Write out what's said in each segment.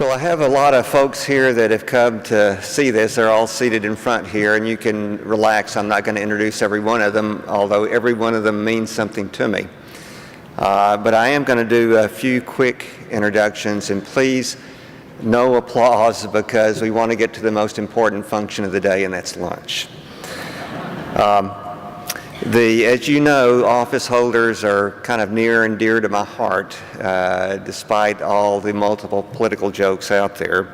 Well, I have a lot of folks here that have come to see this. They're all seated in front here, and you can relax. I'm not going to introduce every one of them, although every one of them means something to me. But I am going to do a few quick introductions, and please, no applause, because we want to get to the most important function of the day, and that's lunch. As you know, office holders are kind of near and dear to my heart, despite all the multiple political jokes out there.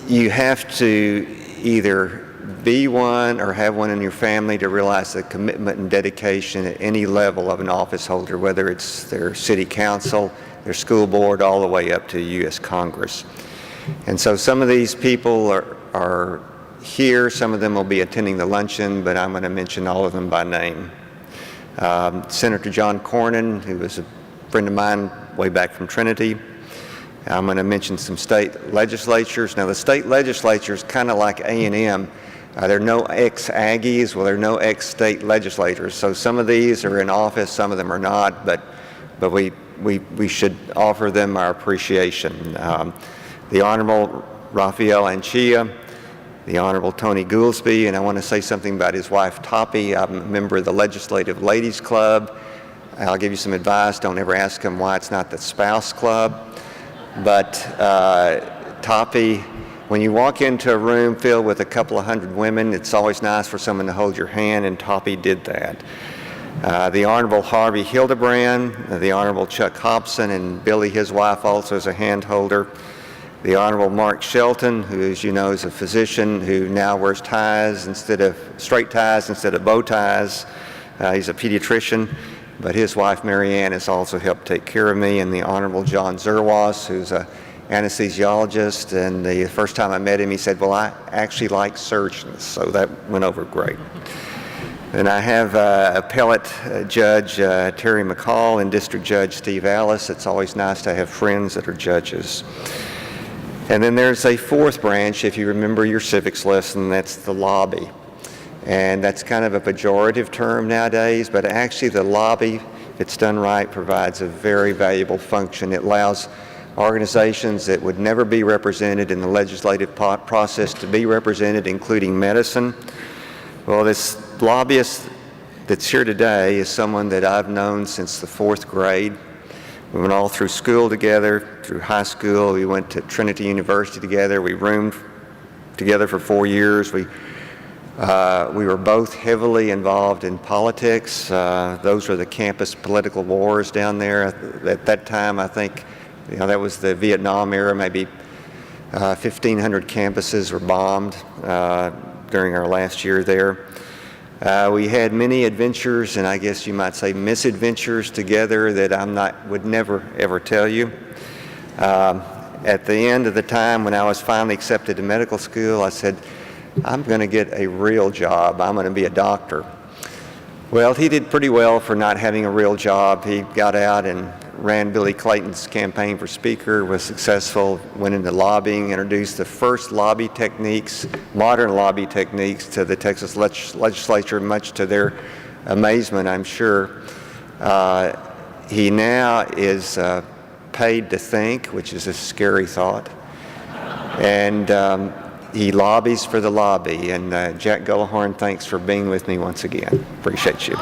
You have to either be one or have one in your family to realize the commitment and dedication at any level of an office holder, whether it's their city council, their school board, all the way up to U.S. Congress. And so some of these people are here. Some of them will be attending the luncheon, but I'm going to mention all of them by name. Senator John Cornyn, who was a friend of mine way back from Trinity. I'm going to mention some state legislatures. Now, the state legislature is kind of like A&M. There are no ex-Aggies, well, there are no ex-state legislators. So some of these are in office, some of them are not, but we should offer them our appreciation. The Honorable Rafael Anchia, the Honorable Tony Goolsby, and I want to say something about his wife, Toppy. I'm a member of the Legislative Ladies Club. I'll give you some advice. Don't ever ask him why it's not the spouse club. But Toppy, when you walk into a room filled with a couple of hundred women, it's always nice for someone to hold your hand, and Toppy did that. The Honorable Harvey Hildebrand, the Honorable Chuck Hobson, and Billy, his wife, also is a hand holder. The Honorable Mark Shelton, who, as you know, is a physician who now wears ties instead of straight ties instead of bow ties. He's a pediatrician, but his wife Marianne has also helped take care of me. And the Honorable John Zerwas, who's an anesthesiologist, and the first time I met him, he said, "Well, I actually like surgeons," so that went over great. And I have appellate judge Terry McCall and district judge Steve Alice. It's always nice to have friends that are judges. And then there's a fourth branch, if you remember your civics lesson, that's the lobby. And that's kind of a pejorative term nowadays, but actually the lobby, if it's done right, provides a very valuable function. It allows organizations that would never be represented in the legislative process to be represented, including medicine. Well, this lobbyist that's here today is someone that I've known since the 4th grade. We went all through school together, through high school. We went to Trinity University together. We roomed together for 4 years. We were both heavily involved in politics. Those were the campus political wars down there. At that time, I think, that was the Vietnam era. Maybe 1,500 campuses were bombed during our last year there. We had many adventures, and I guess you might say misadventures together that would never ever tell you. At the end of the time when I was finally accepted to medical school, I said, I'm going to get a real job. I'm going to be a doctor. Well, he did pretty well for not having a real job. He got out and ran Billy Clayton's campaign for speaker, was successful, went into lobbying, introduced the first lobby techniques, modern lobby techniques, to the Texas legislature, much to their amazement, I'm sure. He now is paid to think, which is a scary thought. And he lobbies for the lobby. And Jack Gullahorn, thanks for being with me once again. Appreciate you.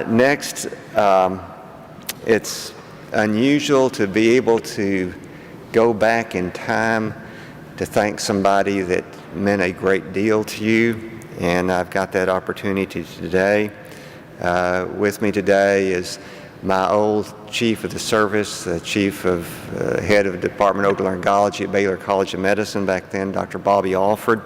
Next, it's unusual to be able to go back in time to thank somebody that meant a great deal to you, and I've got that opportunity today. With me today is my old chief of the service, the head of the Department of Otolaryngology at Baylor College of Medicine back then, Dr. Bobby Alford,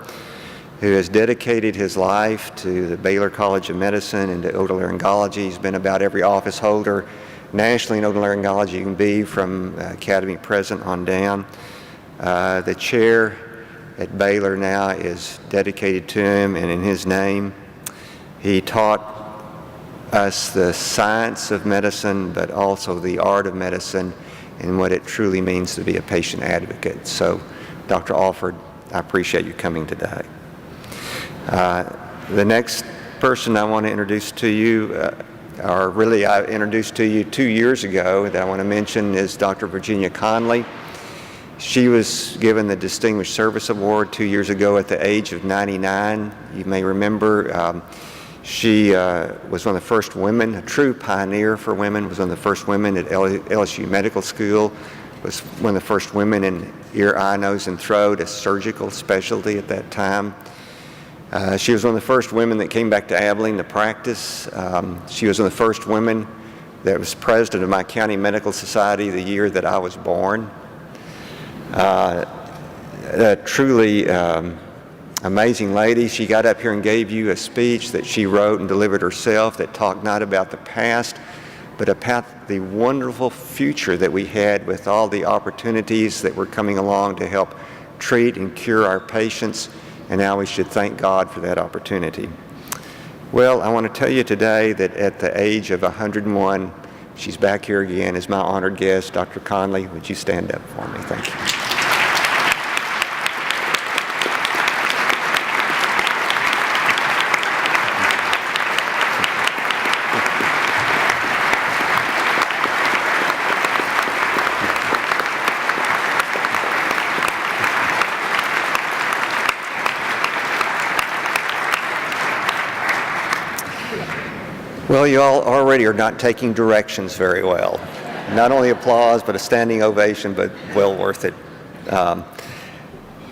who has dedicated his life to the Baylor College of Medicine and to otolaryngology. He's been about every office holder nationally in otolaryngology you can be, from academy president on down. The chair at Baylor now is dedicated to him and in his name. He taught us the science of medicine, but also the art of medicine and what it truly means to be a patient advocate. So, Dr. Alford, I appreciate you coming today. The next person I want to introduce to you or really I introduced to you 2 years ago that I want to mention is Dr. Virginia Conley. She was given the Distinguished Service Award 2 years ago at the age of 99. You may remember she was one of the first women, a true pioneer for women, was one of the first women at LSU Medical School, was one of the first women in ear, eye, nose, and throat, a surgical specialty at that time. She was one of the first women that came back to Abilene to practice. She was one of the first women that was president of my county medical society the year that I was born. A truly amazing lady. She got up here and gave you a speech that she wrote and delivered herself that talked not about the past, but about the wonderful future that we had with all the opportunities that were coming along to help treat and cure our patients, and now we should thank God for that opportunity. Well, I want to tell you today that at the age of 101, she's back here again as my honored guest. Dr. Conley, would you stand up for me? Thank you. Well, you all already are not taking directions very well. Not only applause, but a standing ovation, but well worth it.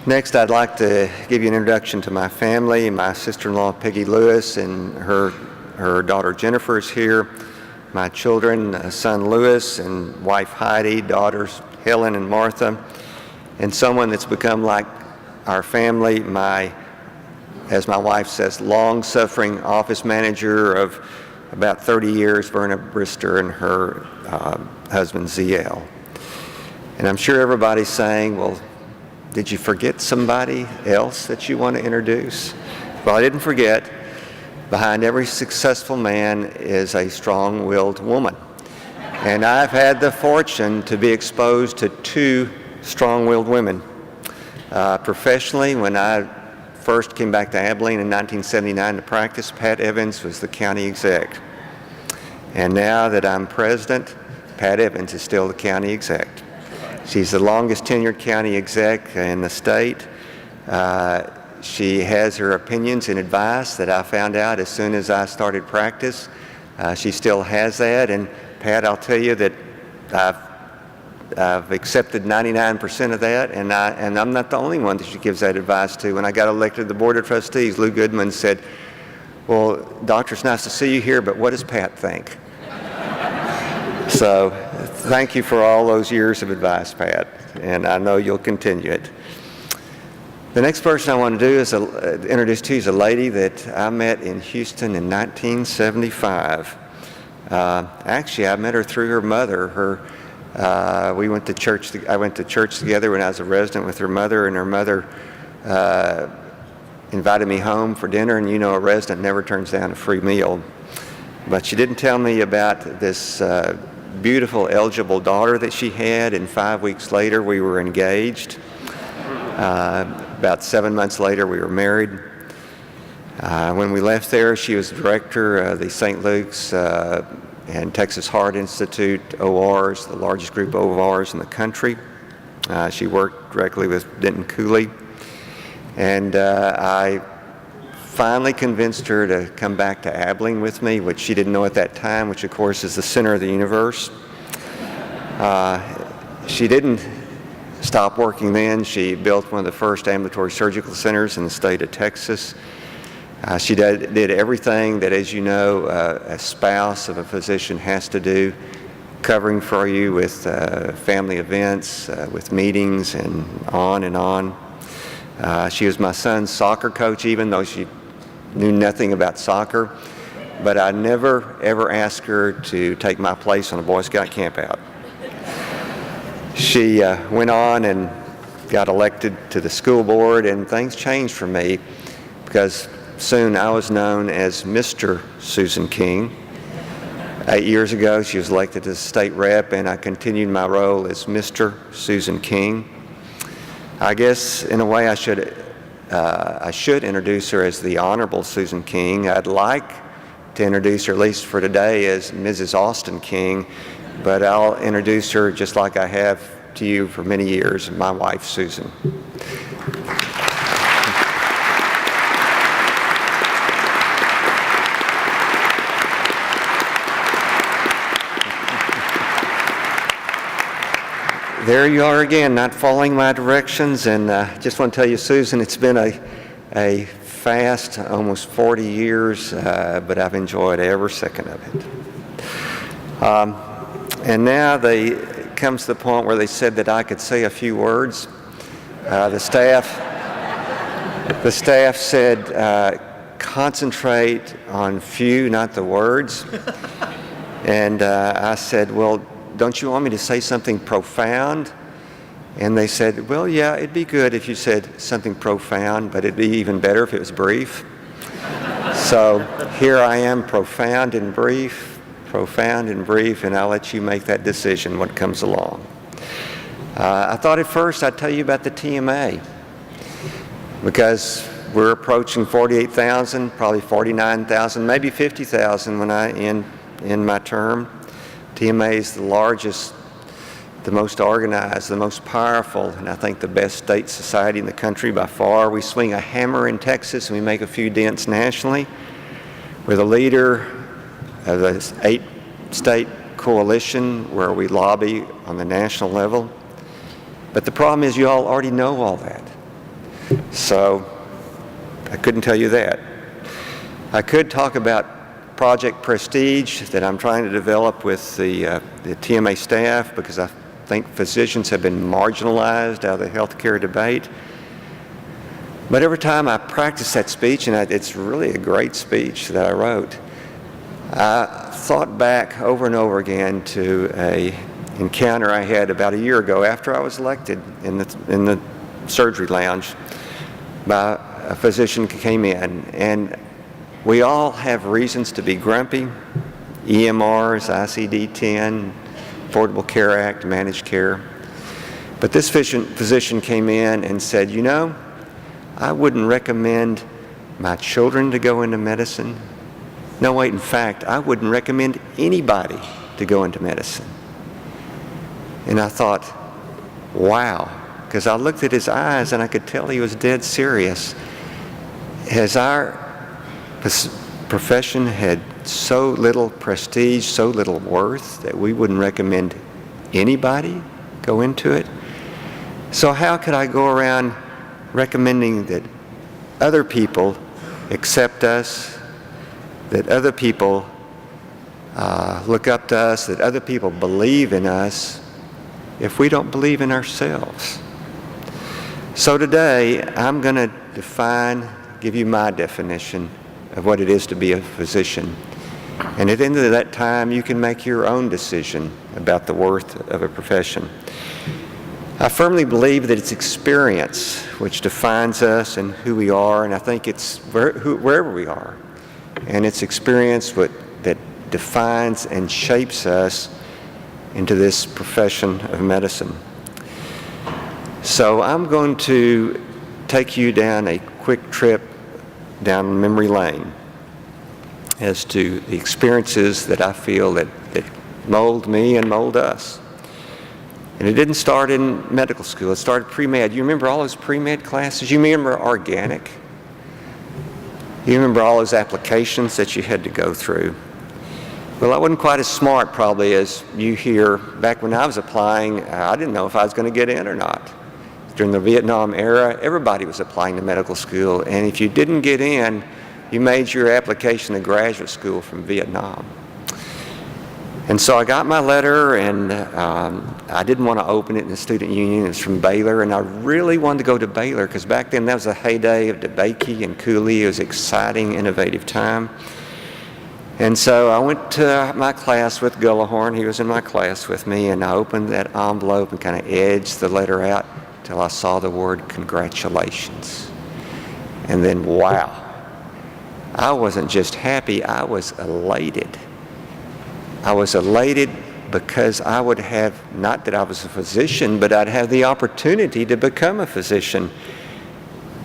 Next, I'd like to give you an introduction to my family. My sister-in-law, Peggy Lewis, and her daughter Jennifer is here. My children, son Lewis and wife Heidi, daughters Helen and Martha, and someone that's become like our family, as my wife says, long-suffering office manager of about 30 years, Verna Brister, and her husband, ZL. And I'm sure everybody's saying, well, did you forget somebody else that you want to introduce? Well, I didn't forget. Behind every successful man is a strong-willed woman. And I've had the fortune to be exposed to two strong-willed women. Professionally, when I first came back to Abilene in 1979 to practice, Pat Evans was the county exec. And now that I'm president, Pat Evans is still the county exec. She's the longest tenured county exec in the state. She has her opinions and advice that I found out as soon as I started practice. She still has that, and Pat, I'll tell you that I've accepted 99% of that, and I'm not the only one that she gives that advice to. When I got elected to the Board of Trustees, Lou Goodman said, well, doctor, it's nice to see you here, but what does Pat think? So thank you for all those years of advice, Pat, and I know you'll continue it. The next person I want to do is introduce to you is a lady that I met in Houston in 1975. Actually, I met her through her mother. We went to church. I went to church together when I was a resident with her mother, and her mother invited me home for dinner. And you know, a resident never turns down a free meal. But she didn't tell me about this beautiful, eligible daughter that she had. And 5 weeks later, we were engaged. About 7 months later, we were married. When we left there, she was director of the St. Luke's and Texas Heart Institute ORs, the largest group of ORs in the country. She worked directly with Denton Cooley. And I finally convinced her to come back to Abilene with me, which she didn't know at that time, which of course is the center of the universe. She didn't stop working then. She built one of the first ambulatory surgical centers in the state of Texas. She did everything that, as you know, a spouse of a physician has to do, covering for you with family events, with meetings, and on and on. She was my son's soccer coach, even though she knew nothing about soccer. But I never, ever asked her to take my place on a Boy Scout campout. She went on and got elected to the school board, and things changed for me because soon I was known as Mr. Susan King. 8 years ago, she was elected as state rep, and I continued my role as Mr. Susan King. I guess, in a way, I should introduce her as the Honorable Susan King. I'd like to introduce her, at least for today, as Mrs. Austin King, but I'll introduce her just like I have to you for many years, my wife, Susan. There you are again, not following my directions, and just want to tell you, Susan, it's been a fast, almost 40 years, but I've enjoyed every second of it. And now comes the point where they said that I could say a few words. The staff said, concentrate on few, not the words. And I said, well, don't you want me to say something profound? And they said, well, yeah, it'd be good if you said something profound, but it'd be even better if it was brief. So here I am, profound and brief, and I'll let you make that decision what comes along. I thought at first I'd tell you about the TMA, because we're approaching 48,000, probably 49,000, maybe 50,000 when I end my term. TMA is the largest, the most organized, the most powerful, and I think the best state society in the country by far. We swing a hammer in Texas and we make a few dents nationally. We're the leader of the 8-state coalition where we lobby on the national level. But the problem is you all already know all that. So I couldn't tell you that. I could talk about Project Prestige that I'm trying to develop with the TMA staff, because I think physicians have been marginalized out of the healthcare debate. But every time I practice that speech, and it's really a great speech that I wrote, I thought back over and over again to an encounter I had about a year ago after I was elected in the surgery lounge by a physician who came in. And we all have reasons to be grumpy: EMRs, ICD-10, Affordable Care Act, managed care. But this physician came in and said, you know, I wouldn't recommend my children to go into medicine. No, wait, in fact, I wouldn't recommend anybody to go into medicine. And I thought, wow, because I looked at his eyes and I could tell he was dead serious. Has our profession had so little prestige, so little worth, that we wouldn't recommend anybody go into it? So how could I go around recommending that other people accept us, that other people look up to us, that other people believe in us, if we don't believe in ourselves? So today I'm going to give you my definition of what it is to be a physician. And at the end of that time, you can make your own decision about the worth of a profession. I firmly believe that it's experience which defines us and who we are, and I think it's wherever we are. And it's experience that defines and shapes us into this profession of medicine. So I'm going to take you down a quick trip down memory lane as to the experiences that I feel that mold me and mold us. And it didn't start in medical school. It started pre-med. You remember all those pre-med classes? You remember organic? You remember all those applications that you had to go through? Well, I wasn't quite as smart probably as you hear. Back when I was applying, I didn't know if I was going to get in or not. During the Vietnam era, everybody was applying to medical school, and if you didn't get in, you made your application to graduate school from Vietnam. And so I got my letter, and I didn't want to open it in the student union. It's from Baylor, and I really wanted to go to Baylor because back then that was the heyday of DeBakey and Cooley. It was an exciting, innovative time. And so I went to my class with Gullahorn. He was in my class with me, and I opened that envelope and kind of edged the letter out till I saw the word congratulations. And then, wow, I wasn't just happy, I was elated. I was elated because I would have, not that I was a physician, but I'd have the opportunity to become a physician.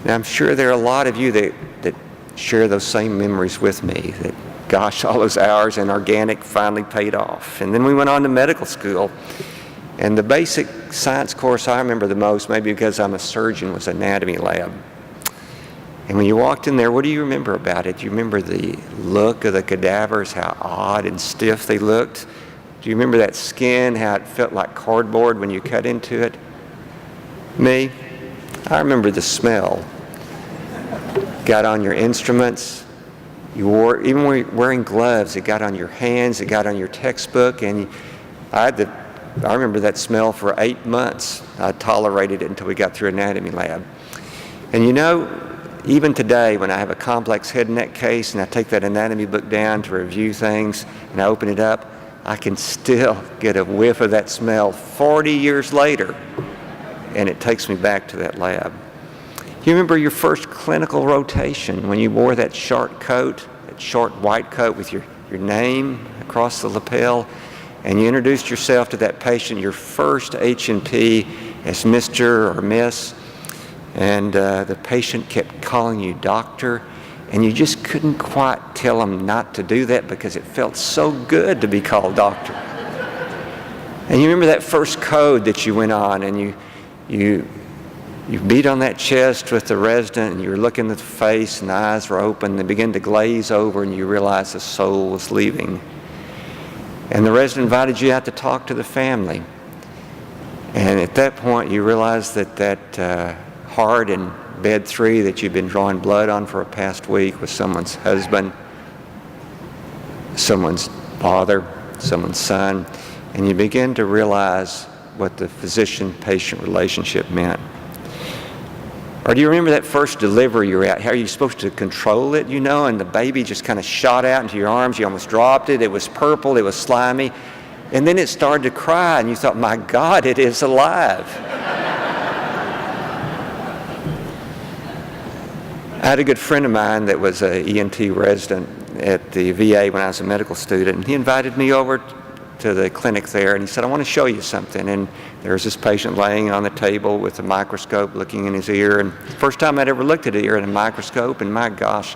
And I'm sure there are a lot of you that share those same memories with me, that gosh, all those hours in organic finally paid off. And then we went on to medical school. And the basic science course I remember the most, maybe because I'm a surgeon, was anatomy lab. And when you walked in there, what do you remember about it? Do you remember the look of the cadavers, how odd and stiff they looked? Do you remember that skin, how it felt like cardboard when you cut into it? Me, I remember the smell. Got on your instruments. You wore, even wearing gloves, it got on your hands, it got on your textbook, and I remember that smell for 8 months. I tolerated it until we got through anatomy lab. And you know, even today, when I have a complex head and neck case and I take that anatomy book down to review things and I open it up, I can still get a whiff of that smell 40 years later, and it takes me back to that lab. You remember your first clinical rotation when you wore that short coat, that short white coat with your name across the lapel, and you introduced yourself to that patient, your first H&P, as Mr. or Miss, and the patient kept calling you doctor, and you just couldn't quite tell them not to do that because it felt so good to be called doctor. And you remember that first code that you went on, and you beat on that chest with the resident, and you were looking at the face, and the eyes were open, and they began to glaze over, and you realized the soul was leaving. And the resident invited you out to talk to the family. And at that point, you realized that heart in bed 3 that you've been drawing blood on for a past week was someone's husband, someone's father, someone's son, and you begin to realize what the physician-patient relationship meant. Or do you remember that first delivery you were at? How are you supposed to control it, you know, and the baby just kind of shot out into your arms, you almost dropped it, it was purple, it was slimy, and then it started to cry, and you thought, my God, it is alive. I had a good friend of mine that was an ENT resident at the VA when I was a medical student, and he invited me over to the clinic there, and he said, I want to show you something. And there was this patient laying on the table with a microscope looking in his ear, and the first time I'd ever looked at an ear in a microscope, and my gosh,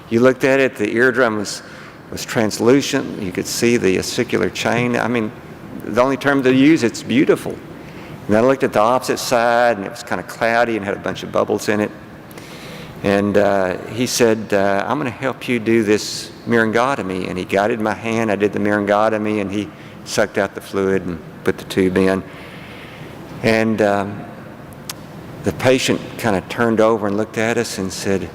you looked at it, the eardrum was translucent, you could see the ossicular chain. I mean, the only term to use, it's beautiful. And then I looked at the opposite side, and it was kind of cloudy and had a bunch of bubbles in it. And he said, I'm going to help you do this myringotomy. And he guided my hand. I did the myringotomy, and he sucked out the fluid and put the tube in. And the patient kind of turned over and looked at us and said,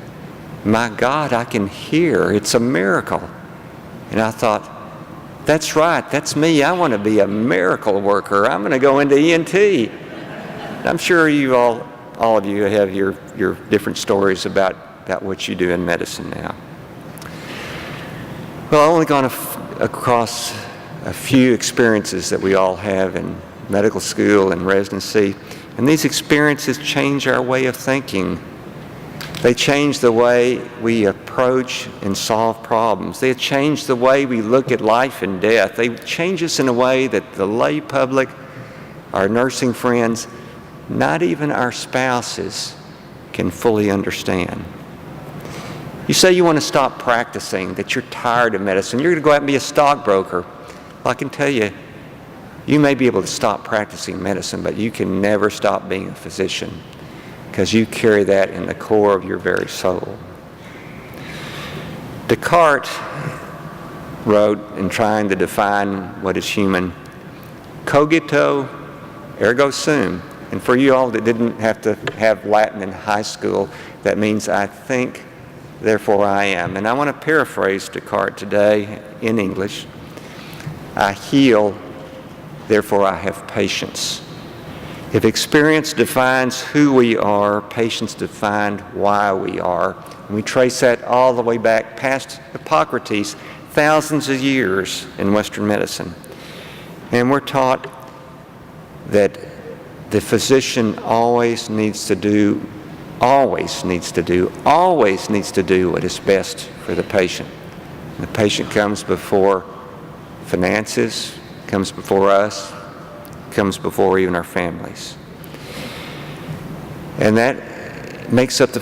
my God, I can hear. It's a miracle. And I thought, that's right. That's me. I want to be a miracle worker. I'm going to go into ENT. And I'm sure you all of you have your different stories about what you do in medicine now. Well, I've only gone across a few experiences that we all have in medical school and residency, and these experiences change our way of thinking. They change the way we approach and solve problems. They change the way we look at life and death. They change us in a way that the lay public, our nursing friends, not even our spouses can fully understand. You say you want to stop practicing, that you're tired of medicine, you're going to go out and be a stockbroker. Well, I can tell you, you may be able to stop practicing medicine, but you can never stop being a physician because you carry that in the core of your very soul. Descartes wrote in trying to define what is human, cogito ergo sum. And for you all that didn't have to have Latin in high school, that means I think, therefore I am. And I want to paraphrase Descartes today in English. I heal, therefore I have patience. If experience defines who we are, patience defines why we are. And we trace that all the way back past Hippocrates, thousands of years in Western medicine. And we're taught that the physician always needs to do what is best for the patient. And the patient comes before finances, comes before us, comes before even our families. And that makes up the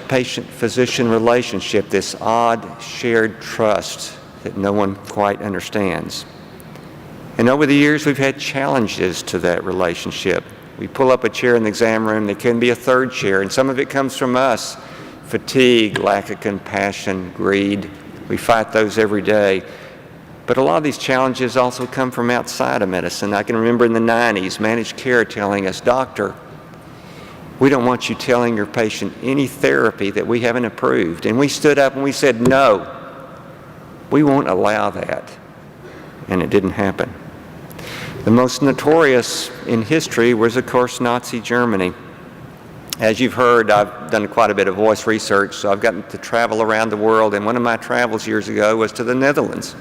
patient-physician relationship, this odd shared trust that no one quite understands. And over the years, we've had challenges to that relationship. We pull up a chair in the exam room, there can be a third chair, and some of it comes from us. Fatigue, lack of compassion, greed. We fight those every day. But a lot of these challenges also come from outside of medicine. I can remember in the 90s, managed care telling us, "Doctor, we don't want you telling your patient any therapy that we haven't approved." And we stood up and we said, "No, we won't allow that." And it didn't happen. The most notorious in history was, of course, Nazi Germany. As you've heard, I've done quite a bit of voice research, so I've gotten to travel around the world, and one of my travels years ago was to the Netherlands.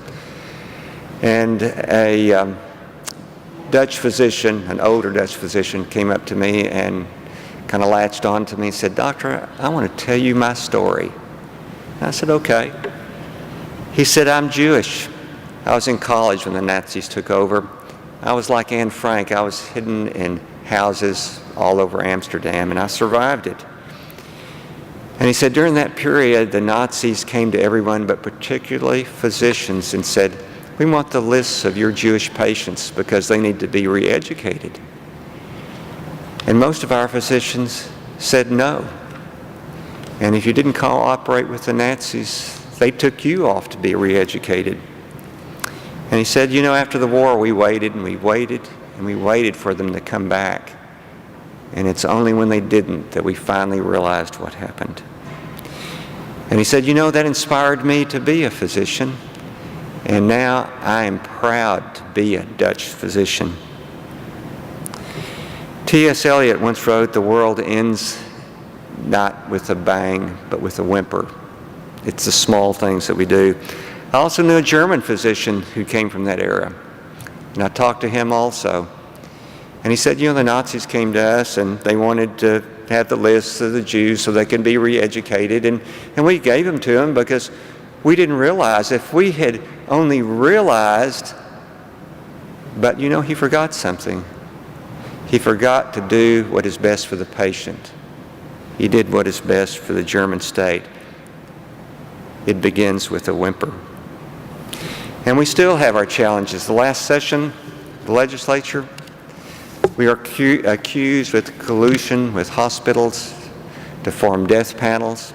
And a Dutch physician, an older Dutch physician, came up to me and kind of latched on to me and said, "Doctor, I want to tell you my story." And I said, "Okay." He said, "I'm Jewish. I was in college when the Nazis took over. I was like Anne Frank. I was hidden in houses all over Amsterdam, and I survived it." And he said, during that period, the Nazis came to everyone, but particularly physicians, and said, "We want the lists of your Jewish patients because they need to be re-educated." And most of our physicians said no. And if you didn't cooperate with the Nazis, they took you off to be re-educated. And he said, "You know, after the war, we waited and we waited and we waited for them to come back. And it's only when they didn't that we finally realized what happened." And he said, "You know, that inspired me to be a physician. And now I am proud to be a Dutch physician." T.S. Eliot once wrote, "The world ends not with a bang, but with a whimper." It's the small things that we do. I also knew a German physician who came from that era. And I talked to him also. And he said, "You know, the Nazis came to us and they wanted to have the lists of the Jews so they could be re-educated. And we gave them to them because we didn't realize. If we had only realized," but you know, he forgot something. He forgot to do what is best for the patient. He did what is best for the German state. It begins with a whimper. And we still have our challenges. The last session, the legislature, we are accused with collusion with hospitals to form death panels.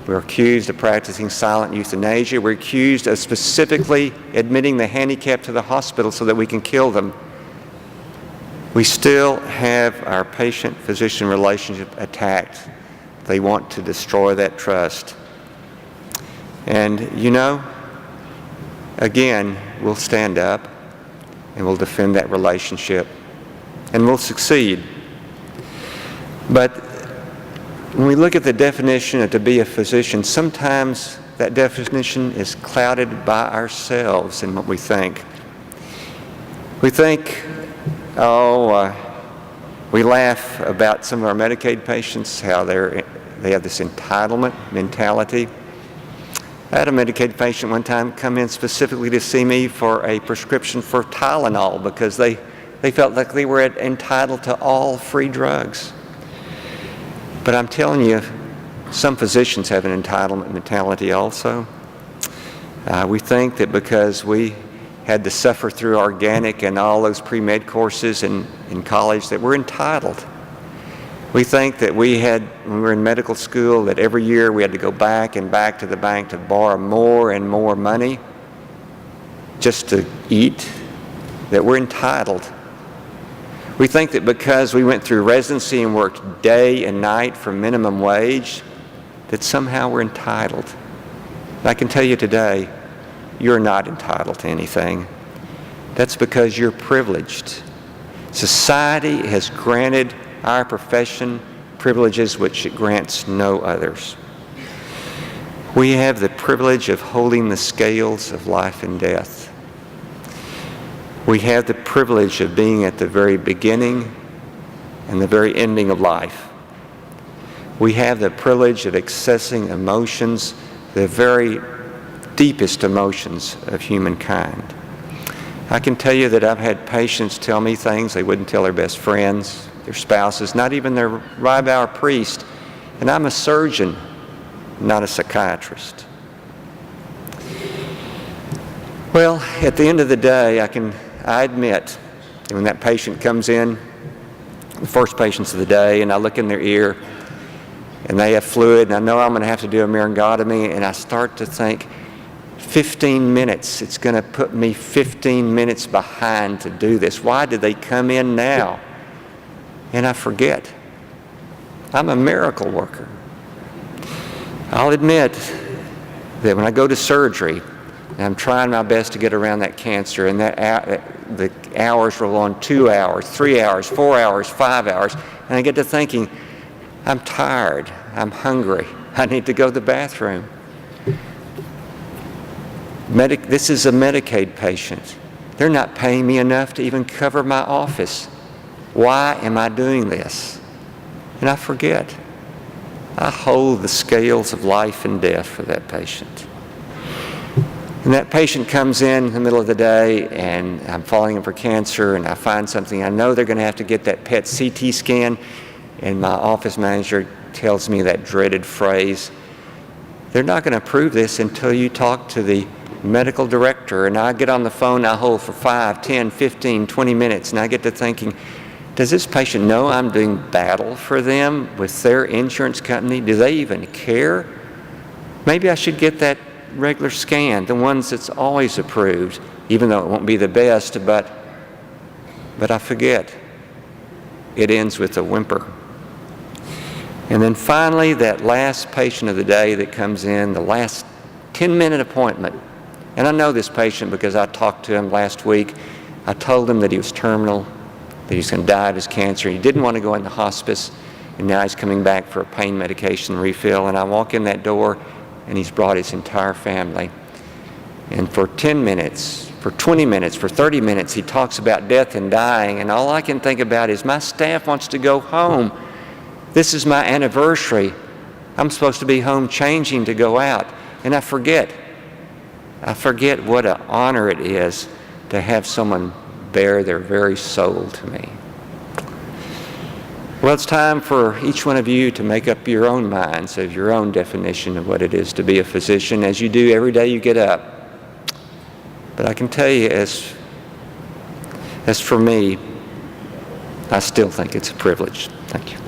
We're accused of practicing silent euthanasia. We're accused of specifically admitting the handicapped to the hospital so that we can kill them. We still have our patient-physician relationship attacked. They want to destroy that trust. And you know, again, we'll stand up and we'll defend that relationship and we'll succeed. But when we look at the definition of to be a physician, sometimes that definition is clouded by ourselves and what we think. We think, we laugh about some of our Medicaid patients, how they have this entitlement mentality. I had a Medicaid patient one time come in specifically to see me for a prescription for Tylenol because they felt like they were entitled to all free drugs. But I'm telling you, some physicians have an entitlement mentality also. We think that because we had to suffer through organic and all those pre-med courses in college that we're entitled. We think that when we were in medical school, that every year we had to go back and back to the bank to borrow more and more money just to eat, that we're entitled. We think that because we went through residency and worked day and night for minimum wage, that somehow we're entitled. And I can tell you today, you're not entitled to anything. That's because you're privileged. Society has granted our profession privileges which it grants no others. We have the privilege of holding the scales of life and death. We have the privilege of being at the very beginning and the very ending of life. We have the privilege of accessing emotions, the very deepest emotions of humankind. I can tell you that I've had patients tell me things they wouldn't tell their best friends, their spouses, not even their rabbi or priest. And I'm a surgeon, not a psychiatrist. Well, at the end of the day, I admit, when that patient comes in, the first patients of the day, and I look in their ear, and they have fluid, and I know I'm going to have to do a laryngotomy, and I start to think, 15 minutes, it's going to put me 15 minutes behind to do this. Why did they come in now? And I forget. I'm a miracle worker. I'll admit that when I go to surgery, and I'm trying my best to get around that cancer, and the hours roll on 2 hours, 3 hours, 4 hours, 5 hours, and I get to thinking, I'm tired, I'm hungry, I need to go to the bathroom. This is a Medicaid patient. They're not paying me enough to even cover my office. Why am I doing this? And I forget. I hold the scales of life and death for that patient. And that patient comes in the middle of the day, and I'm following them for cancer, and I find something. I know they're going to have to get that PET CT scan, and my office manager tells me that dreaded phrase, they're not going to approve this until you talk to the medical director. And I get on the phone, I hold for 5, 10, 15, 20 minutes, and I get to thinking, does this patient know I'm doing battle for them with their insurance company? Do they even care? Maybe I should get that regular scan, the ones that's always approved, even though it won't be the best, but I forget. It ends with a whimper. And then finally, that last patient of the day that comes in, the last 10-minute appointment. And I know this patient because I talked to him last week. I told him that he was terminal, that he was going to die of his cancer. He didn't want to go into hospice, and now he's coming back for a pain medication refill. And I walk in that door, and he's brought his entire family. And for 10 minutes, for 20 minutes, for 30 minutes, he talks about death and dying. And all I can think about is my staff wants to go home. This is my anniversary. I'm supposed to be home changing to go out. And I forget what an honor it is to have someone bare their very soul to me. Well, it's time for each one of you to make up your own minds of your own definition of what it is to be a physician, as you do every day you get up. But I can tell you, as for me, I still think it's a privilege. Thank you.